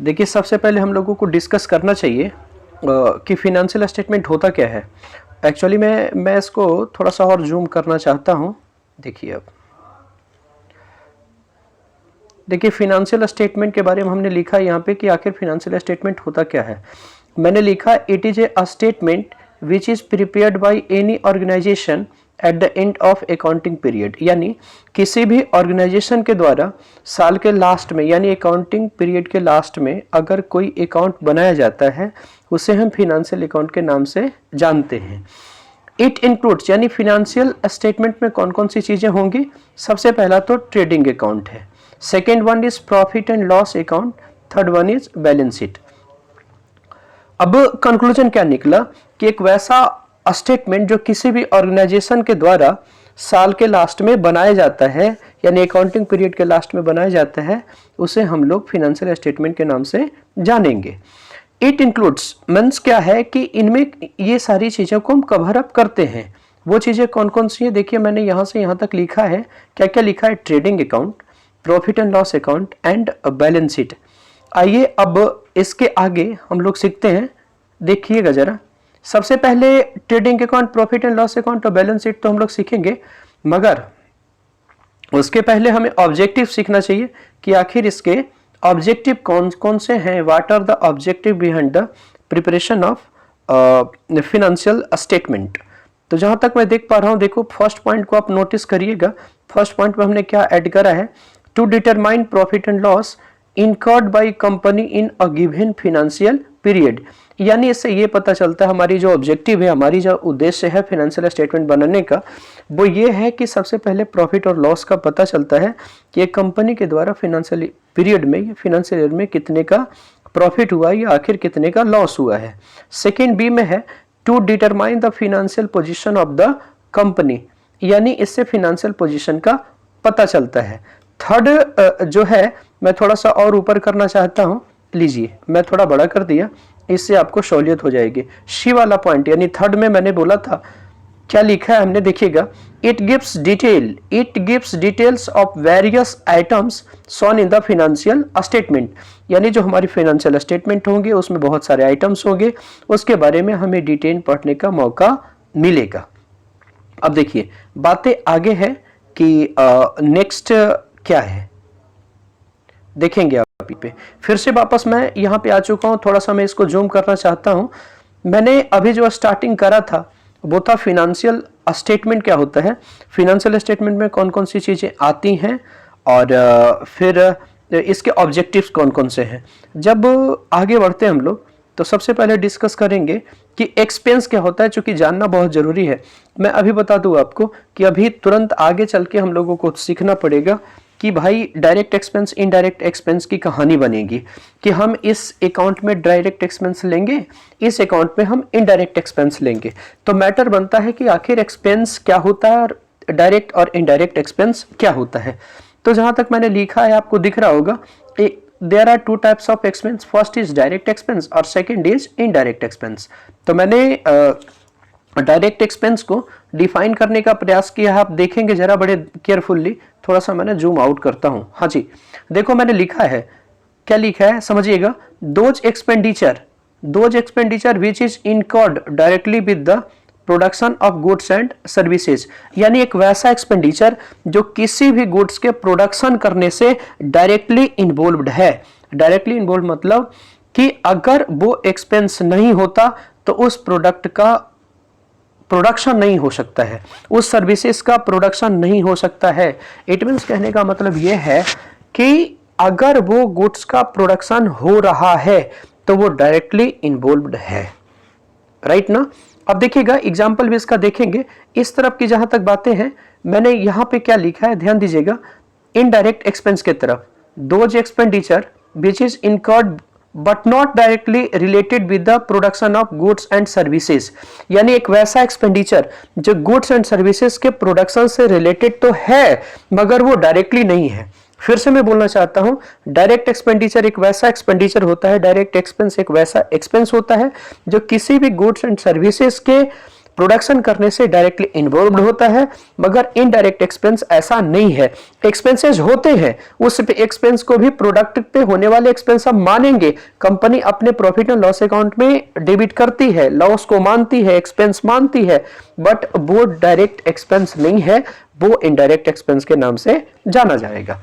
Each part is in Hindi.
देखिए, सबसे पहले हम लोगों को डिस्कस करना चाहिए कि फिनेंशियल स्टेटमेंट होता क्या है। एक्चुअली मैं इसको थोड़ा सा और जूम करना चाहता हूँ। देखिए, अब देखिए फिनेंशियल स्टेटमेंट के बारे में हमने लिखा है यहाँ पे कि आखिर फिनेंशियल स्टेटमेंट होता क्या है। मैंने लिखा it is a statement which is prepared by any organisation at the end of accounting period, यानी किसी भी ऑर्गेनाइजेशन के द्वारा साल के लास्ट में यानी अकाउंटिंग पीरियड के लास्ट में अगर कोई अकाउंट बनाया जाता है उसे हम फिनेंशियल अकाउंट के नाम से जानते हैं। इट इंक्लूड्स, यानी फिनेंशियल स्टेटमेंट में कौन कौन सी चीजें होंगी। सबसे पहला तो ट्रेडिंग अकाउंट है, second one is profit and loss account, third one is balance sheet. अब कंक्लूजन क्या निकला कि एक वैसा स्टेटमेंट जो किसी भी ऑर्गेनाइजेशन के द्वारा साल के लास्ट में बनाया जाता है यानी अकाउंटिंग पीरियड के लास्ट में बनाया जाता है उसे हम लोग फिनेंशियल स्टेटमेंट के नाम से जानेंगे। इट इंक्लूड्स मीन्स क्या है कि इनमें ये सारी चीज़ों को हम कवर अप करते हैं। वो चीज़ें कौन कौन सी है, देखिए मैंने यहाँ से यहाँ तक लिखा है। क्या क्या लिखा है? Trading account, profit and loss account and balance sheet. आइए अब इसके आगे हम लोग सीखते हैं। देखिएगा जरा, सबसे पहले trading account, profit and loss account और बैलेंस शीट तो हम लोग सीखेंगे, मगर उसके पहले हमें ऑब्जेक्टिव सीखना चाहिए कि आखिर इसके ऑब्जेक्टिव कौन कौन से हैं। What are the objective behind the preparation of financial statement. तो जहां तक मैं देख पा रहा हूं, देखो फर्स्ट पॉइंट को आप नोटिस करिएगा। फर्स्ट पॉइंट में हमने क्या ऐड करा है? To determine profit and loss incurred by company in a given financial period. यानी इससे ये पता चलता है हमारी जो ऑब्जेक्टिव है, हमारी जो उद्देश्य है फिनेंशियल स्टेटमेंट बनाने का, वो ये है कि सबसे पहले प्रॉफिट और लॉस का पता चलता है कि एक कंपनी के द्वारा फिनेंशियल पीरियड में, फिनेंशियल ईयर में कितने का प्रॉफिट हुआ या आखिर कितने का लॉस हुआ है। सेकेंड बी में है to determine the financial position of the company, यानी इससे फिनेंशियल पोजिशन का पता चलता है। थर्ड जो है मैं थोड़ा सा और ऊपर करना चाहता हूं, लीजिए मैं थोड़ा बड़ा कर दिया, इससे आपको सहूलियत हो जाएगी। सी वाला पॉइंट यानी थर्ड में मैंने बोला था, क्या लिखा है हमने, देखिएगा। It gives details of various items shown in the financial statement, यानी जो हमारी फिनेंशियल स्टेटमेंट होंगे उसमें बहुत सारे आइटम्स होंगे, उसके बारे में हमें डिटेल पढ़ने का मौका मिलेगा। अब देखिए बातें आगे है कि नेक्स्ट क्या है, देखेंगे आप पे। फिर से वापस मैं यहाँ पे आ चुका हूँ, थोड़ा सा मैं इसको जूम करना चाहता हूँ। मैंने अभी जो स्टार्टिंग करा था वो था फिनेंशियल स्टेटमेंट क्या होता है, फिनेंशियल स्टेटमेंट में कौन कौन सी चीजें आती हैं और फिर इसके ऑब्जेक्टिव्स कौन कौन से हैं। जब आगे बढ़ते हैं हम लोग तो सबसे पहले डिस्कस करेंगे कि एक्सपेंस क्या होता है, चूंकि जानना बहुत जरूरी है। मैं अभी बता दूं आपको कि अभी तुरंत आगे चल के हम लोगों को सीखना पड़ेगा कि भाई डायरेक्ट एक्सपेंस, इनडायरेक्ट एक्सपेंस की कहानी बनेगी कि हम इस अकाउंट में डायरेक्ट एक्सपेंस लेंगे, इस अकाउंट में हम इनडायरेक्ट एक्सपेंस लेंगे। तो मैटर बनता है कि आखिर एक्सपेंस क्या होता है और डायरेक्ट और इनडायरेक्ट एक्सपेंस क्या होता है। तो जहां तक मैंने लिखा है आपको दिख रहा होगा, there are two types of expense, first is direct expense और सेकेंड इज इनडायरेक्ट एक्सपेंस। तो मैंने डायरेक्ट एक्सपेंस को डिफाइन करने का प्रयास किया है, आप देखेंगे जरा बड़े केयरफुल्ली। थोड़ा सा मैंने जूम आउट करता हूं। हाँ जी, देखो मैंने लिखा है, क्या लिखा है समझिएगा। Those expenditure which is incurred directly with the production of goods and services, यानी एक वैसा एक्सपेंडिचर जो किसी भी गुड्स के प्रोडक्शन करने से डायरेक्टली इन्वॉल्व्ड है। डायरेक्टली इन्वॉल्व मतलब कि अगर वो एक्सपेंस नहीं होता तो उस प्रोडक्ट का प्रोडक्शन नहीं हो सकता है, उस सर्विसेज का प्रोडक्शन नहीं हो सकता है। इट मीन्स कहने का मतलब यह है कि अगर वो गुड्स का प्रोडक्शन हो रहा है तो वो डायरेक्टली इन्वॉल्व्ड है, राइट ना। अब देखिएगा एग्जांपल भी इसका देखेंगे। इस तरफ की जहां तक बातें हैं, मैंने यहां पे क्या लिखा है ध्यान दीजिएगा। इनडायरेक्ट एक्सपेंस के तरफ, those expenditure which is incurred but not directly related with the production of goods and services, यानी एक वैसा एक्सपेंडिचर जो गुड्स एंड सर्विसेज के प्रोडक्शन से रिलेटेड तो है मगर वो डायरेक्टली नहीं है। फिर से मैं बोलना चाहता हूं, डायरेक्ट एक्सपेंडिचर एक वैसा एक्सपेंडिचर होता है, डायरेक्ट एक्सपेंस एक वैसा एक्सपेंस होता है जो किसी भी गुड्स एंड सर्विसेज के प्रोडक्शन करने से डायरेक्टली इन्वॉल्व होता है, मगर इनडायरेक्ट एक्सपेंस ऐसा नहीं है। एक्सपेंसेस होते हैं, उस एक्सपेंस को भी प्रोडक्ट पे होने वाले एक्सपेंस हम मानेंगे। कंपनी अपने प्रॉफिट एंड लॉस अकाउंट में डेबिट करती है, लॉस को मानती है, एक्सपेंस मानती है, बट वो डायरेक्ट एक्सपेंस नहीं है, वो इनडायरेक्ट एक्सपेंस के नाम से जाना जाएगा।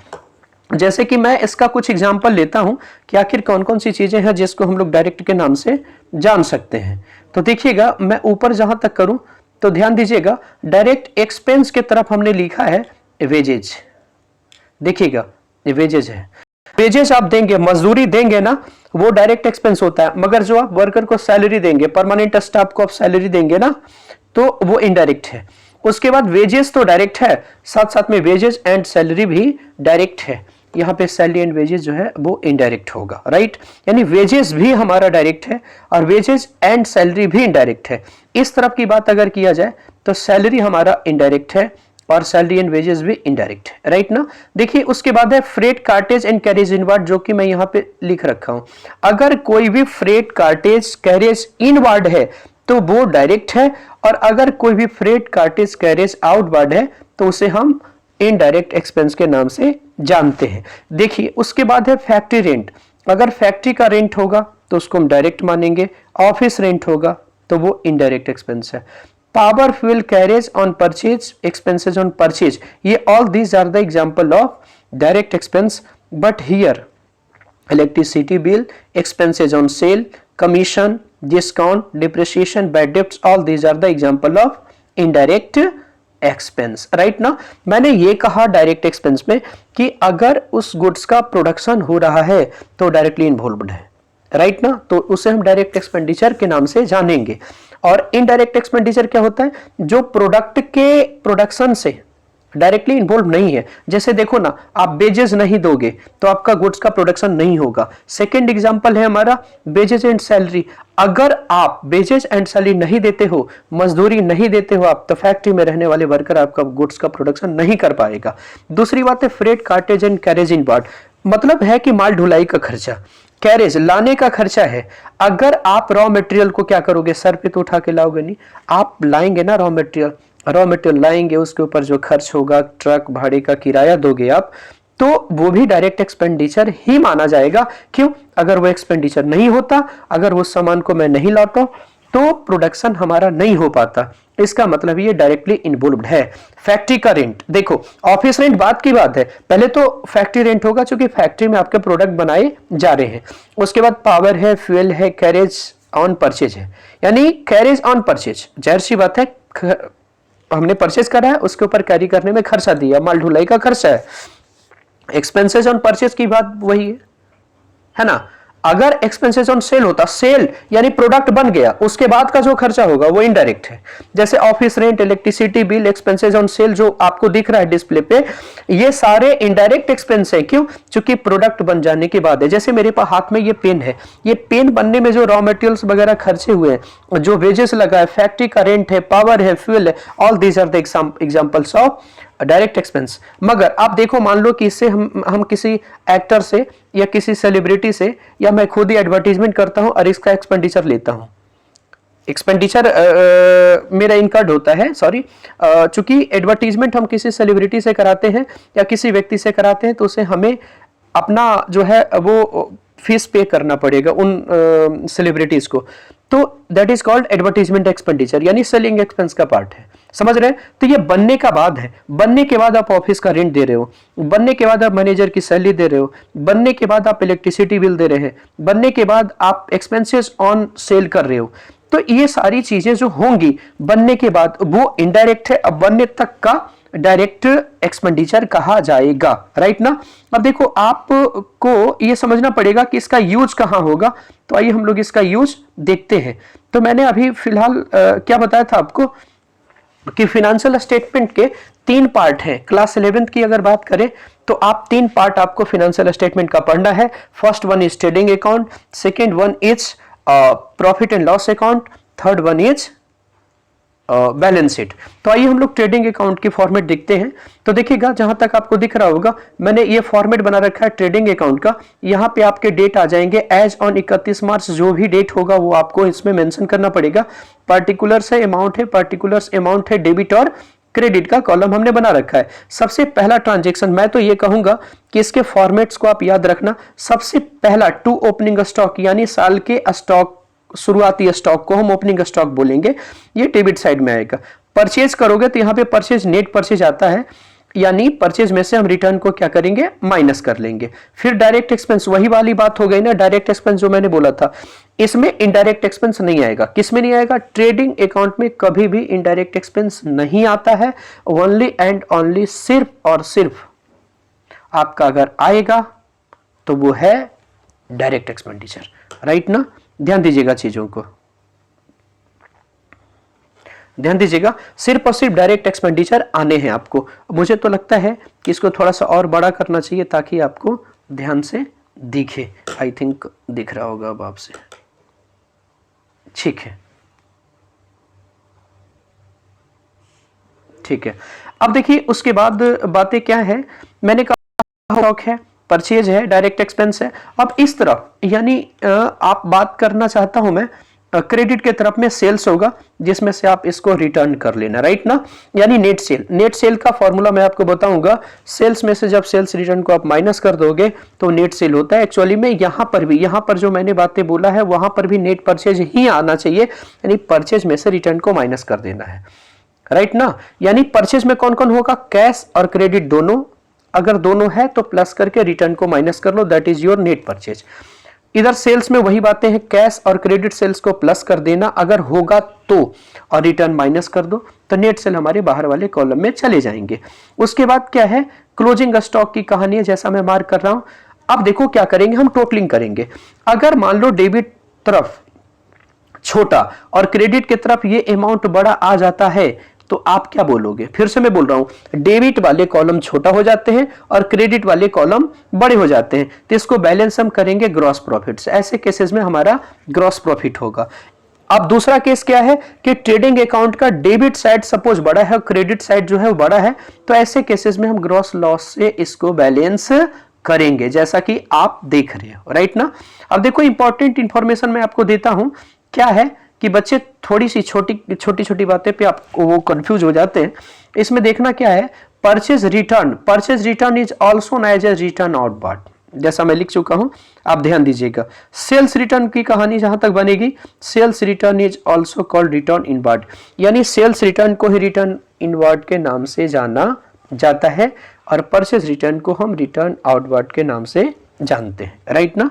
जैसे कि मैं इसका कुछ एग्जांपल लेता हूं कि आखिर कौन कौन सी चीजें हैं जिसको हम लोग डायरेक्ट के नाम से जान सकते हैं। तो देखिएगा, मैं ऊपर जहां तक करूं तो ध्यान दीजिएगा, डायरेक्ट एक्सपेंस की तरफ हमने लिखा है वेजेज। देखिएगा, ये वेजेज है। वेजेज आप देंगे, मजदूरी देंगे ना, वो डायरेक्ट एक्सपेंस होता है, मगर जो आप वर्कर को सैलरी देंगे, परमानेंट स्टाफ को आप सैलरी देंगे ना, तो वो इनडायरेक्ट है। उसके बाद वेजेस तो डायरेक्ट है, साथ साथ में वेजेस एंड सैलरी भी डायरेक्ट है। यहाँ पे सैलरी एंड वेजेस जो है वो इनडायरेक्ट होगा, राइट। यानी वेजेस भी हमारा डायरेक्ट है और वेजेस एंड सैलरी भी इनडायरेक्ट है। इस तरफ की बात अगर किया जाए तो सैलरी हमारा इनडायरेक्ट है और सैलरी एंड वेजेस भी इनडायरेक्ट है, राइट ना। देखिए, उसके बाद है freight cartage and carriage inward, जो कि मैं यहाँ पे लिख रखा हूं। अगर कोई भी फ्रेट कार्टेज कैरेज इनवार्ड है तो वो डायरेक्ट है, और अगर कोई भी फ्रेट कार्टेज कैरेज आउटवार्ड है तो उसे हम इनडायरेक्ट एक्सपेंस के नाम से जानते हैं। देखिए, उसके बाद है फैक्ट्री रेंट। अगर फैक्ट्री का रेंट होगा तो उसको हम डायरेक्ट मानेंगे, ऑफिस रेंट होगा तो वो इनडायरेक्ट एक्सपेंस है। Power fuel carriage on purchase, expenses on purchase, ये all these are the example of direct expense. But here electricity bill, expenses on sale, commission, discount, depreciation, bad debts, all these are the example of indirect expense, right ना। मैंने ये कहा डायरेक्ट एक्सपेंस में कि अगर उस गुड्स का प्रोडक्शन हो रहा है तो डायरेक्टली इन्वॉल्व्ड है, राइट ना, तो उसे हम डायरेक्ट एक्सपेंडिचर के नाम से जानेंगे। और इनडायरेक्ट एक्सपेंडिचर क्या होता है? जो प्रोडक्ट के प्रोडक्शन से डायरेक्टली इन्वॉल्व नहीं है। जैसे देखो ना, आप बेजेस नहीं दोगे तो आपका गुड्स का प्रोडक्शन नहीं होगा। सेकंड एग्जांपल है हमारा बेजेस एंड सैलरी। अगर आप बेजेस एंड सैलरी नहीं देते हो, मजदूरी नहीं देते हो आप, तो फैक्ट्री में रहने वाले वर्कर आपका गुड्स का प्रोडक्शन नहीं कर पाएगा। दूसरी बात है freight cartage and carriage inward, मतलब है कि माल ढुलाई का खर्चा, कैरेज लाने का खर्चा है। अगर आप रॉ मटेरियल को क्या करोगे, सर पे तो उठा के लाओगे नहीं, आप लाएंगे ना रॉ मटेरियल लाएंगे, उसके ऊपर जो खर्च होगा, ट्रक भाड़े का किराया दोगे आप, तो वो भी डायरेक्ट एक्सपेंडिचर ही माना जाएगा। क्यों? अगर वो एक्सपेंडिचर नहीं होता, अगर वो सामान को मैं नहीं लाता तो प्रोडक्शन हमारा नहीं हो पाता। इसका मतलब ये डायरेक्टली इन्वॉल्व्ड है। फैक्ट्री का रेंट, देखो ऑफिस रेंट बात की बात है, पहले तो फैक्ट्री रेंट होगा क्योंकि फैक्ट्री में आपके प्रोडक्ट बनाए जा रहे हैं। उसके बाद पावर है, फ्यूल है, कैरेज ऑन परचेज है, यानी कैरेज ऑन परचेज, जाहिर सी बात है हमने परचेज करा है, उसके ऊपर कैरी करने में खर्चा दिया, माल ढुलाई का खर्चा है। एक्सपेंसेस ऑन परचेज की बात वही है ना। अगर एक्सपेंसेस ऑन सेल होता, सेल यानी प्रोडक्ट बन गया, उसके बाद का जो खर्चा होगा वो इनडायरेक्ट है। जैसे office rent, electricity bill, expenses on sale जो आपको दिख रहा है डिस्प्ले पे, ये सारे इनडायरेक्ट एक्सपेंस है। क्यों? क्योंकि प्रोडक्ट बन जाने के बाद है। जैसे मेरे पास हाथ में ये पेन है, ये पेन बनने में जो रॉ मटेरियल्स वगैरह खर्चे हुए हैं, जो वेजेस लगा है, फैक्ट्री का रेंट है, पावर है, फ्यूल है, all these are the examples of direct expense. मगर आप देखो, मान लो कि इससे हम किसी एक्टर से या किसी सेलिब्रिटी से, या मैं खुद ही एडवर्टीजमेंट करता हूं और इसका एक्सपेंडिचर लेता हूं, एक्सपेंडिचर मेरा इनकर्ड होता है, सॉरी, चूंकि एडवर्टीजमेंट हम किसी सेलिब्रिटी से कराते हैं या किसी व्यक्ति से कराते हैं तो उसे हमें अपना जो है वो फीस पे करना पड़ेगा उन सेलिब्रिटीज को, तो that is called advertisement expenditure, यानी सेलिंग एक्सपेंस का पार्ट है। समझ रहे हैं? तो ये बनने का बाद है। बनने के बाद आप ऑफिस का रेंट दे रहे हो, बनने के बाद आप मैनेजर की सैलरी दे रहे हो, बनने के बाद आप इलेक्ट्रिसिटी बिल दे रहे हैं, बनने के बाद आप एक्सपेंसेस ऑन सेल कर रहे हो। तो ये सारी चीजें जो होंगी बनने के बाद वो इनडायरेक्ट है। अब बनने तक का डायरेक्ट एक्सपेंडिचर कहा जाएगा, राइट ना। अब देखो, आपको ये समझना पड़ेगा कि इसका यूज कहां होगा, तो आइए हम लोग इसका यूज देखते हैं। तो मैंने अभी फिलहाल क्या बताया था आपको कि फाइनेंशियल स्टेटमेंट के 3 पार्ट हैं। क्लास 11th की अगर बात करें तो आप 3 पार्ट आपको फाइनेंशियल स्टेटमेंट का पढ़ना है। First one is trading account, second one is profit and loss account, third one is balance sheet. तो आइए हम लोग ट्रेडिंग अकाउंट की फॉर्मेट देखते हैं। तो देखिएगा, जहां तक आपको दिख रहा होगा मैंने ये फॉर्मेट बना रखा है ट्रेडिंग अकाउंट का। यहाँ पे आपके डेट आ जाएंगे एज ऑन 31 मार्च, जो भी डेट होगा वो आपको इसमें मेंशन करना पड़ेगा। पर्टिकुलर्स है अमाउंट है, पर्टिकुलर्स अमाउंट है, डेबिट और क्रेडिट का कॉलम हमने बना रखा है। सबसे पहला ट्रांजेक्शन, मैं तो ये कहूंगा कि इसके फॉर्मेट्स को आप याद रखना। सबसे पहला टू ओपनिंग स्टॉक, यानी साल के स्टॉक, शुरुआती स्टॉक को हम ओपनिंग स्टॉक बोलेंगे, ये डेबिट साइड में आएगा। परचेज करोगे तो यहाँ पे परचेज, नेट परचेज आता है, यानी परचेज में से हम रिटर्न को क्या करेंगे, माइनस कर लेंगे। फिर डायरेक्ट एक्सपेंस, वही वाली बात हो गई ना, डायरेक्ट एक्सपेंस जो मैंने बोला था, इसमें इनडायरेक्ट एक्सपेंस नहीं आएगा। किस में नहीं आएगा? ट्रेडिंग अकाउंट में कभी भी इनडायरेक्ट एक्सपेंस नहीं आता है। ओनली एंड ओनली, सिर्फ और सिर्फ आपका अगर आएगा तो वो है डायरेक्ट एक्सपेंडिचर, राइट ना। ध्यान दीजिएगा, चीजों को ध्यान दीजिएगा, सिर्फ और सिर्फ डायरेक्ट एक्सपेंडिचर आने हैं आपको। मुझे तो लगता है कि इसको थोड़ा सा और बड़ा करना चाहिए ताकि आपको ध्यान से दिखे। आई थिंक दिख रहा होगा अब आपसे, ठीक है, ठीक है। अब देखिए उसके बाद बातें क्या है, मैंने कहा स्टॉक है, परचेज है, डायरेक्ट एक्सपेंस है। अब इस तरफ, यानी आप बात करना चाहता हूं मैं, क्रेडिट के तरफ में सेल्स होगा, जिसमें से आप इसको रिटर्न कर लेना, राइट ना, यानी नेट सेल। नेट सेल का फॉर्मूला मैं आपको बताऊंगा। सेल्स में से जब सेल्स रिटर्न को आप माइनस कर दोगे तो नेट सेल होता है। एक्चुअली में यहां पर भी, यहां पर जो मैंने बातें बोला है वहां पर भी नेट परचेज ही आना चाहिए, यानी परचेज में से रिटर्न को माइनस कर देना है, राइट ना। यानी परचेज में कौन कौन होगा, कैश और क्रेडिट दोनों। अगर दोनों है तो प्लस करके रिटर्न को माइनस कर लो, that is your net purchase. इधर सेल्स में वही बातें हैं, कैश और क्रेडिट सेल्स को प्लस कर देना अगर होगा तो, और रिटर्न माइनस कर दो, तो नेट सेल हमारे बाहर वाले कॉलम में चले जाएंगे। उसके बाद क्या है, क्लोजिंग स्टॉक की कहानी है, जैसा मैं मार्क कर रहा हूं। अब देखो क्या करेंगे, हम टोटलिंग करेंगे। अगर मान लो डेबिट तरफ छोटा और क्रेडिट की तरफ ये अमाउंट बड़ा आ जाता है, तो आप क्या बोलोगे? फिर से मैं बोल रहा हूं, डेबिट वाले कॉलम छोटा हो जाते हैं और क्रेडिट वाले कॉलम बड़े हो जाते हैं, तो इसको बैलेंस हम करेंगे ग्रॉस प्रॉफिट से। ऐसे केसेस में हमारा ग्रॉस प्रॉफिट होगा। अब दूसरा केस क्या है कि ट्रेडिंग अकाउंट का डेबिट साइड सपोज बड़ा है और क्रेडिट साइड जो है वो बड़ा है, तो ऐसे केसेस में हम ग्रॉस लॉस से इसको बैलेंस करेंगे, जैसा कि आप देख रहे हो, राइट ना। अब देखो इंपॉर्टेंट इंफॉर्मेशन मैं आपको देता हूं, क्या है कि बच्चे थोड़ी सी छोटी छोटी बातें पे आपको वो कंफ्यूज हो जाते हैं। इसमें देखना क्या है, purchase return is also known as return outward, जैसा मैं लिख चुका हूं, आप ध्यान दीजिएगा। सेल्स रिटर्न की कहानी जहां तक बनेगी, sales return is also called return inward, यानी सेल्स रिटर्न को ही रिटर्न इनवर्ड के नाम से जाना जाता है और परचेज रिटर्न को हम रिटर्न आउटवर्ड के नाम से जानते हैं, राइट ना।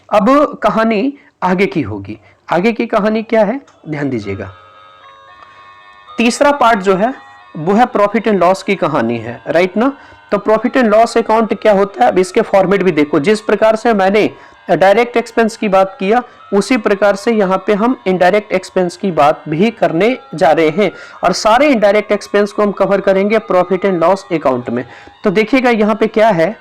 अब कहानी आगे की होगी, आगे की कहानी क्या है, ध्यान दीजिएगा। तीसरा पार्ट जो है वो है प्रॉफिट एंड लॉस की कहानी है, राइट ना। तो प्रॉफिट एंड लॉस अकाउंट क्या होता है, अब इसके फॉर्मेट भी देखो। जिस प्रकार से मैंने डायरेक्ट एक्सपेंस की बात किया, उसी प्रकार से यहाँ पे हम इनडायरेक्ट एक्सपेंस की बात भी करने जा रहे हैं, और सारे इनडायरेक्ट एक्सपेंस को हम कवर करेंगे प्रॉफिट एंड लॉस अकाउंट में। तो देखिएगा यहाँ पे क्या है,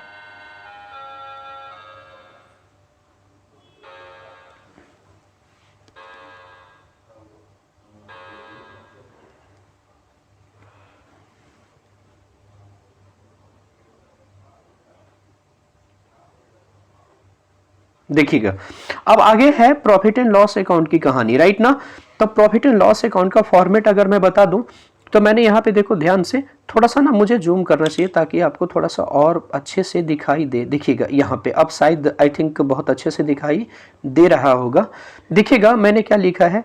देखिएगा। अब आगे है प्रॉफिट एंड लॉस अकाउंट की कहानी, राइट ना। तो प्रॉफिट एंड लॉस अकाउंट का फॉर्मेट अगर मैं बता दूं, तो मैंने यहाँ पे देखो ध्यान से, थोड़ा सा ना मुझे जूम करना चाहिए ताकि आपको थोड़ा सा और अच्छे से दिखाई दे। देखिएगा यहाँ पे, अब शायद आई थिंक बहुत अच्छे से दिखाई दे रहा होगा। देखिएगा मैंने क्या लिखा है,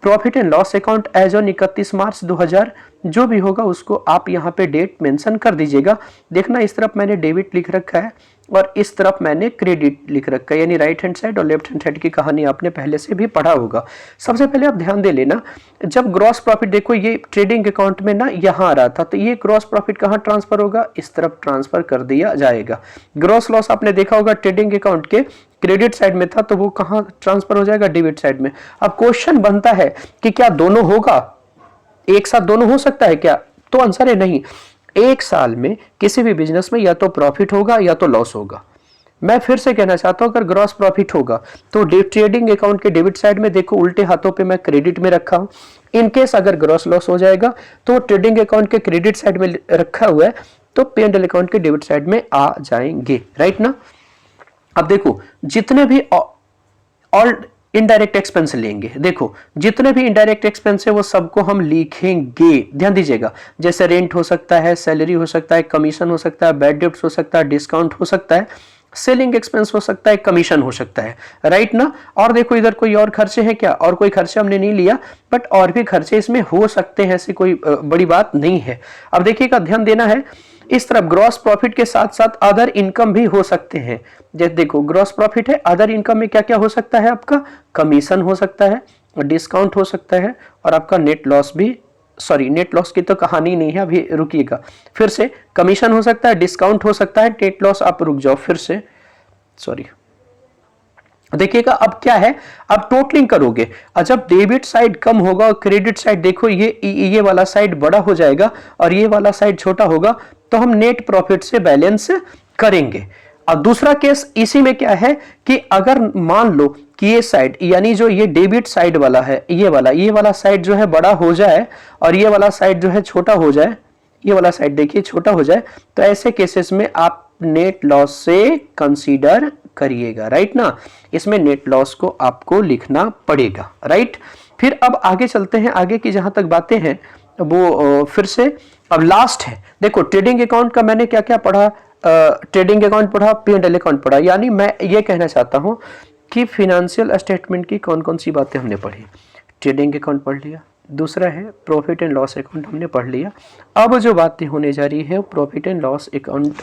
profit and loss account as on 31 March 2000, जो भी होगा उसको आप यहाँ पे डेट मेंशन कर दीजिएगा। देखना इस तरफ मैंने डेबिट लिख रखा है और इस तरफ मैंने क्रेडिट लिख रखा है, यानी राइट हैंड साइड और लेफ्ट हैंड साइड की कहानी आपने पहले से भी पढ़ा होगा। सबसे पहले आप ध्यान दे लेना, जब ग्रॉस प्रॉफिट देखो ये ट्रेडिंग अकाउंट में ना यहाँ आ रहा था, तो ये ग्रॉस प्रॉफिट कहाँ ट्रांसफर होगा, इस तरफ ट्रांसफर कर दिया जाएगा। ग्रॉस लॉस आपने देखा होगा ट्रेडिंग अकाउंट के क्रेडिट साइड में था, तो वो कहाँ ट्रांसफर हो जाएगा, डेबिट साइड में। अब क्वेश्चन बनता है कि क्या दोनों होगा, एक साथ दोनों हो सकता है क्या, तो आंसर है नहीं। एक साल में किसी भी बिजनेस में या तो प्रॉफिट होगा या तो लॉस होगा। मैं फिर से कहना चाहता हूं, अगर ग्रॉस प्रॉफिट होगा तो ट्रेडिंग अकाउंट के डेबिट साइड में देखो उल्टे हाथों पे मैं क्रेडिट में रखा हूं। इन केस अगर ग्रॉस लॉस हो जाएगा तो ट्रेडिंग अकाउंट के क्रेडिट साइड में रखा हुआ है तो P&L अकाउंट के डेबिट साइड में आ जाएंगे, राइट ना। अब देखो जितने भी ऑल इनडायरेक्ट एक्सपेंस लेंगे, देखो जितने भी इनडायरेक्ट एक्सपेंस है वो सबको हम लिखेंगे, ध्यान दीजिएगा। जैसे रेंट हो सकता है, सैलरी हो सकता है, कमीशन हो सकता है, बैड डेब्ट्स हो सकता है, डिस्काउंट हो सकता है, सेलिंग एक्सपेंस हो सकता है, कमीशन हो सकता है, राइट ना। और देखो इधर कोई और खर्चे हैं क्या, और कोई खर्चे हमने नहीं लिया, बट और भी खर्चे इसमें हो सकते हैं, ऐसी कोई बड़ी बात नहीं है। अब देखिएगा, ध्यान देना है, इस तरफ ग्रॉस प्रॉफिट के साथ साथ अदर इनकम भी हो सकते हैं। जैसे देखो ग्रॉस प्रॉफिट है, अदर इनकम में क्या क्या हो सकता है, आपका कमीशन हो सकता है, डिस्काउंट हो सकता है, और आपका नेट लॉस भी, सॉरी नेट लॉस की तो कहानी नहीं है, अभी रुकिएगा, फिर से कमीशन हो सकता है, डिस्काउंट हो सकता है, नेट लॉस, आप रुक जाओ फिर से, सॉरी देखिएगा। अब क्या है, अब टोटलिंग करोगे, जब डेबिट साइड कम होगा और क्रेडिट साइड देखो ये वाला साइड बड़ा हो जाएगा और ये वाला साइड छोटा होगा, तो हम नेट प्रॉफिट से बैलेंस करेंगे। अब दूसरा केस इसी में क्या है कि अगर मान लो कि ये साइड यानी जो ये डेबिट साइड वाला है, ये वाला साइड जो है बड़ा हो जाए और ये वाला साइड जो है छोटा हो जाए, ये वाला साइड देखिए छोटा हो जाए, तो ऐसे केसेस में आप नेट लॉस से कंसीडर करिएगा, राइट ना। इसमें नेट लॉस को आपको लिखना पड़ेगा, राइट। फिर अब आगे चलते हैं, आगे की जहां तक बातें हैं वो फिर से अब लास्ट है। देखो ट्रेडिंग अकाउंट का मैंने क्या क्या पढ़ा, ट्रेडिंग अकाउंट पढ़ा, P&L अकाउंट पढ़ा, यानी मैं ये कहना चाहता हूं कि फिनेंशियल स्टेटमेंट की कौन कौन सी बातें हमने पढ़ी। ट्रेडिंग अकाउंट पढ़ लिया, दूसरा है प्रॉफिट एंड लॉस अकाउंट हमने पढ़ लिया। अब जो बातें होने जा रही है प्रॉफिट एंड लॉस अकाउंट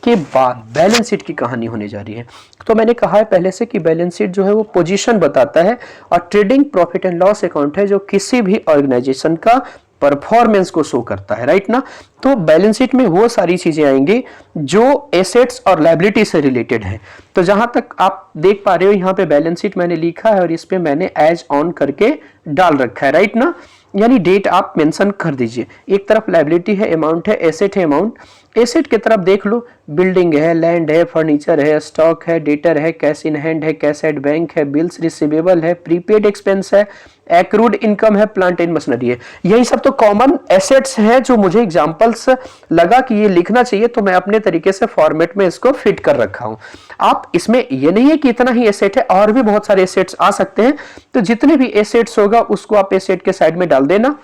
के बाद बैलेंस शीट की कहानी होने जा रही है। तो मैंने कहा है पहले से कि बैलेंस शीट जो है वो पोजीशन बताता है और trading profit and loss account है जो किसी भी ऑर्गेनाइजेशन का परफॉर्मेंस को शो करता है, राइट ना। तो बैलेंस शीट में वो सारी चीजें आएंगी जो एसेट्स और लायबिलिटी से रिलेटेड है। तो जहां तक आप देख पा रहे हो यहाँ पे बैलेंस शीट मैंने लिखा है और इस पे मैंने एज ऑन करके डाल रखा है, राइट ना, यानी डेट आप मेंशन कर दीजिए। एक तरफ लायबिलिटी है, अमाउंट है, एसेट है, अमाउंट। एसेट की तरफ देख लो, बिल्डिंग है, लैंड है, फर्नीचर है, स्टॉक है, डेटर है, कैश इन हैंड है, कैश एट बैंक है, बिल्स रिसीवेबल है, प्रीपेड एक्सपेंस है, एक्रूड इनकम है, प्लांट एंड मशीनरी है। यही सब तो कॉमन एसेट्स हैं जो मुझे एग्जांपल्स लगा कि ये लिखना चाहिए, तो मैं अपने तरीके से फॉर्मेट में इसको फिट कर रखा हूं। आप इसमें ये नहीं है कि इतना ही एसेट है, और भी बहुत सारे एसेट्स आ सकते हैं, तो जितने भी एसेट्स होगा उसको आप एसेट के साइड में डाल देना,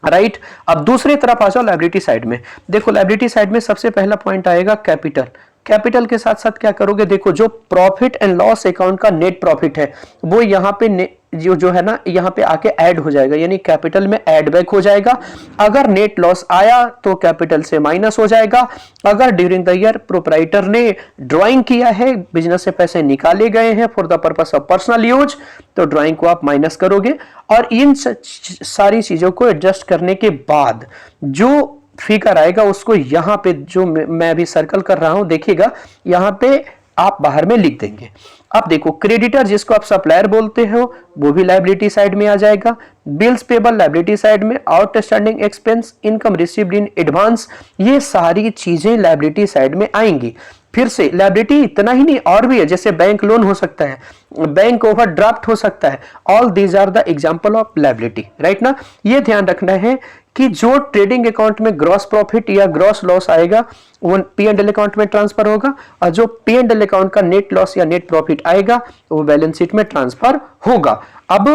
राइट। अब दूसरी तरफ आ जाओ लायबिलिटी साइड में। देखो लायबिलिटी साइड में सबसे पहला पॉइंट आएगा कैपिटल। कैपिटल के साथ साथ क्या करोगे, देखो जो प्रॉफिट एंड लॉस अकाउंट का नेट प्रॉफिट है वो यहाँ पे जो है ना यहाँ पे आके ऐड हो जाएगा, यानी कैपिटल में ऐड बैक हो जाएगा। अगर नेट लॉस आया तो कैपिटल से माइनस हो जाएगा। अगर ड्यूरिंग द ईयर प्रोप्राइटर ने ड्राइंग किया है, बिजनेस से पैसे निकाले गए हैं for the purpose of personal use, तो ड्राइंग को आप माइनस करोगे। और इन सारी चीजों को एडजस्ट करने के बाद जो फिगर आएगा उसको यहाँ पे जो मैं अभी सर्कल कर रहा हूं देखिएगा, यहाँ पे आप बाहर में लिख देंगे। अब देखो क्रेडिटर जिसको आप सप्लायर बोलते हो वो भी लायबिलिटी साइड में आ जाएगा, बिल्स पेबल लायबिलिटी साइड में, outstanding expense, income received in advance, ये सारी चीजें लायबिलिटी साइड में आएंगी। फिर से लायबिलिटी इतना ही नहीं और भी है, जैसे बैंक लोन हो सकता है, बैंक ओवरड्राफ्ट हो सकता है, all these are the example of liability, right ना। ये ध्यान रखना है कि जो ट्रेडिंग अकाउंट में ग्रॉस प्रॉफिट या ग्रॉस लॉस आएगा वो P&L अकाउंट में ट्रांसफर होगा, और जो P&L अकाउंट का नेट लॉस या नेट प्रॉफिट आएगा वो बैलेंस शीट में ट्रांसफर होगा। अब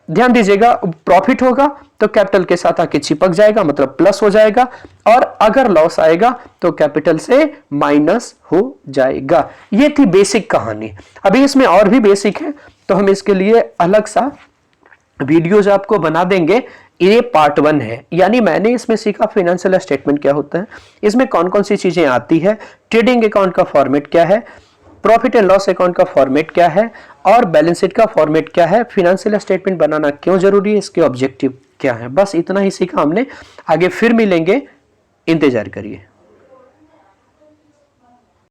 ध्यान दीजिएगा, प्रॉफिट होगा तो कैपिटल के साथ आके चिपक जाएगा, मतलब प्लस हो जाएगा, और अगर लॉस आएगा तो कैपिटल से माइनस हो जाएगा। ये थी बेसिक कहानी। अभी इसमें और भी बेसिक है, तो हम इसके लिए अलग सा वीडियोज आपको बना देंगे। ये पार्ट 1 है, यानी मैंने इसमें सीखा फाइनेंशियल स्टेटमेंट क्या होता है, इसमें कौन कौन सी चीजें आती है, ट्रेडिंग अकाउंट का फॉर्मेट क्या है, प्रॉफिट एंड लॉस अकाउंट का फॉर्मेट क्या है, और बैलेंस शीट का फॉर्मेट क्या है, फाइनेंशियल स्टेटमेंट बनाना क्यों जरूरी है, इसके ऑब्जेक्टिव क्या है। बस इतना ही सीखा हमने, आगे फिर मिलेंगे, इंतजार करिए।